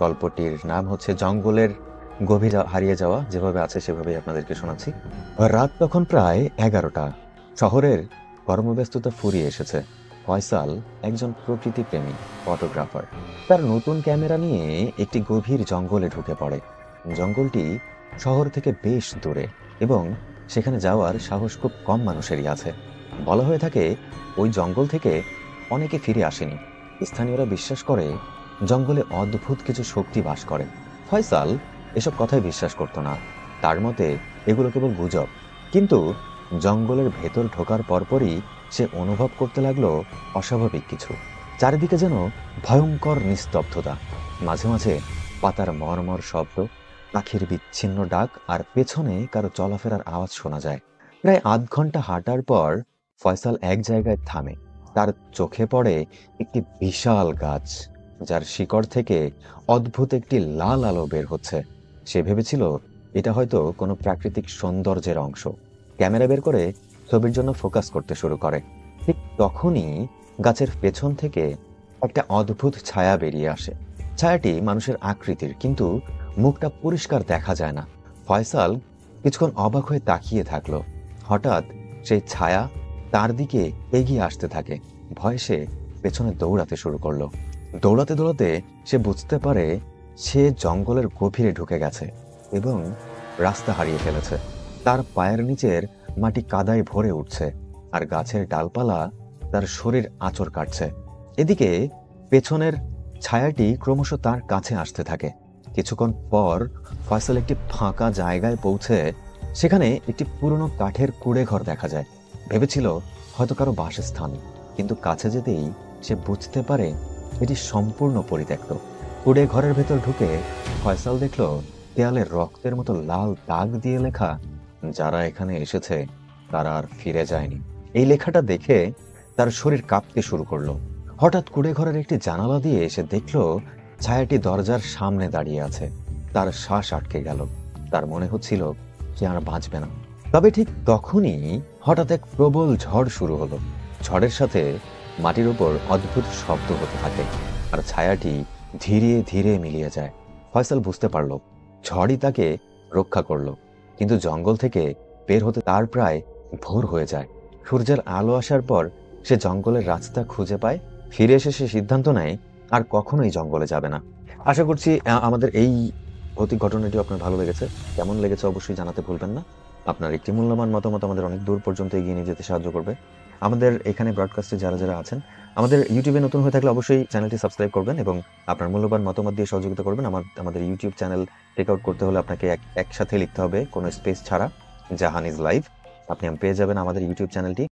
গল্পটির নাম হচ্ছে জঙ্গলের গভীর হারিয়ে যাওয়া। যেভাবে আছে সেভাবেই আপনাদেরকে শোনাচ্ছি। রাত তখন প্রায় 11টা। শহরের কর্মব্যস্ততা ফুরিয়ে এসেছে। ফয়সাল একজন প্রকৃতিপ্রেমী ফটোগ্রাফার। তার নতুন ক্যামেরা নিয়ে একটি গভীর জঙ্গলে ঢুকে পড়ে। জঙ্গলটি শহর থেকে বেশ দূরে এবং সেখানে যাওয়ার সাহস খুব কম মানুষেরই আছে। বলা হয়ে থাকে ওই জঙ্গল থেকে অনেকে ফিরে আসেনি। স্থানীয়রা বিশ্বাস করে জঙ্গলে অদ্ভুত কিছু শক্তি বাস করে। ফয়সাল এসব কথায় বিশ্বাস করত না। তার মতে এগুলো কেবল গুজব। কিন্তু জঙ্গলের ভেতর ঢোকার পরপরই সে অনুভব করতে লাগলো অস্বাভাবিক কিছু। চারিদিকে যেন ভয়ঙ্কর নিস্তব্ধতা। মাঝে মাঝে পাতার মরমর শব্দ, পাখির বিচ্ছিন্ন ডাক আর পেছনে কারো চলাফেরার আওয়াজ শোনা যায়। প্রায় আধ ঘন্টা হাঁটার পর ফয়সাল এক জায়গায় থামে। তার চোখে পড়ে একটি বিশাল গাছ, যার শিকড় থেকে অদ্ভুত একটি লাল আলো বের হচ্ছে। সে ভেবেছিল এটা হয়তো কোনো প্রাকৃতিক সৌন্দর্যের অংশ। ক্যামেরা বের করে ছবির জন্য ফোকাস করতে শুরু করে। ঠিক তখনই গাছের পেছন থেকে একটা অদ্ভুত ছায়া বেরিয়ে আসে। ছায়াটি মানুষের আকৃতির, কিন্তু মুখটা পরিষ্কার দেখা যায় না। ফয়সাল কিছুক্ষণ অবাক হয়ে তাকিয়ে থাকলো। হঠাৎ সেই ছায়া তার দিকে এগিয়ে আসতে থাকে। ভয়ে সে পেছনে দৌড়াতে শুরু করলো। দৌড়াতে দৌড়াতে সে বুঝতে পারে সে জঙ্গলের গভীরে ঢুকে গেছে এবং রাস্তা হারিয়ে ফেলেছে। তার পায়ের নিচের মাটি কাদায় ভরে উঠছে আর গাছের ডালপালা তার শরীর আঁচড় কাটছে। এদিকে পেছনের ছায়াটি ক্রমশ তার কাছে আসতে থাকে। কিছুক্ষণ পর ফয়সাল একটি ফাঁকা জায়গায় পৌঁছে সেখানে একটি পুরনো কাঠের কুঁড়ে ঘর দেখা যায়। ভেবেছিল হয়তো কারো বাসস্থান, কিন্তু কাছে যেতেই সে বুঝতে পারে এটি সম্পূর্ণ পরিত্যক্ত। কুঁড়ে ঘরের ভেতর ঢুকে ফয়সাল দেখল দেয়ালে রক্তের মতো লাল দাগ দিয়ে লেখা, যারা এখানে এসেছে তারা আর ফিরে যায়নি। এই লেখাটা দেখে তার শরীর কাঁপতে শুরু করলো। হঠাৎ কুঁড়ে ঘরের একটি জানালা দিয়ে এসে দেখল ছায়াটি দরজার সামনে দাঁড়িয়ে আছে। তার শ্বাস আটকে গেল। তার মনে হচ্ছিল সে আর বাঁচবে না। তবে ঠিক তখনই হঠাৎ এক প্রবল ঝড় শুরু হলো। ঝড়ের সাথে মাটির উপর অদ্ভুত শব্দ হতে থাকে আর ছায়াটি ধীরে ধীরে মিলিয়ে যায়। ফয়সাল বুঝতে পারল ঝড়ই তাকে রক্ষা করলো। কিন্তু জঙ্গল থেকে বের হতে তার প্রায় ভোর হয়ে যায়। সূর্যের আলো আসার পর সে জঙ্গলের রাস্তা খুঁজে পায়। ফিরে এসে সে সিদ্ধান্ত নেয় আর কখনোই জঙ্গলে যাবে না। আশা করছি আমাদের এই ভৌতিক ঘটনাটি আপনার ভালো লেগেছে। কেমন লেগেছে অবশ্যই জানাতে ভুলবেন না। আপনার একটি মূল্যবান মতামত আমাদের অনেক দূর পর্যন্ত এগিয়ে নিয়ে যেতে সাহায্য করবে। আমাদের এখানে ব্রডকাস্টে যারা যারা আছেন, আমাদের ইউটিউবে নতুন হয়ে থাকলে অবশ্যই চ্যানেলটি সাবস্ক্রাইব করবেন এবং আপনার মূল্যবান মতামত দিয়ে সহযোগিতা করবেন। আমাদের ইউটিউব চ্যানেল টেক আউট করতে হলে আপনাকে একসাথে লিখতে হবে, কোনো স্পেস ছাড়া, জাহান ইজ লাইভ। আপনি পেয়ে যাবেন আমাদের ইউটিউব চ্যানেলটি।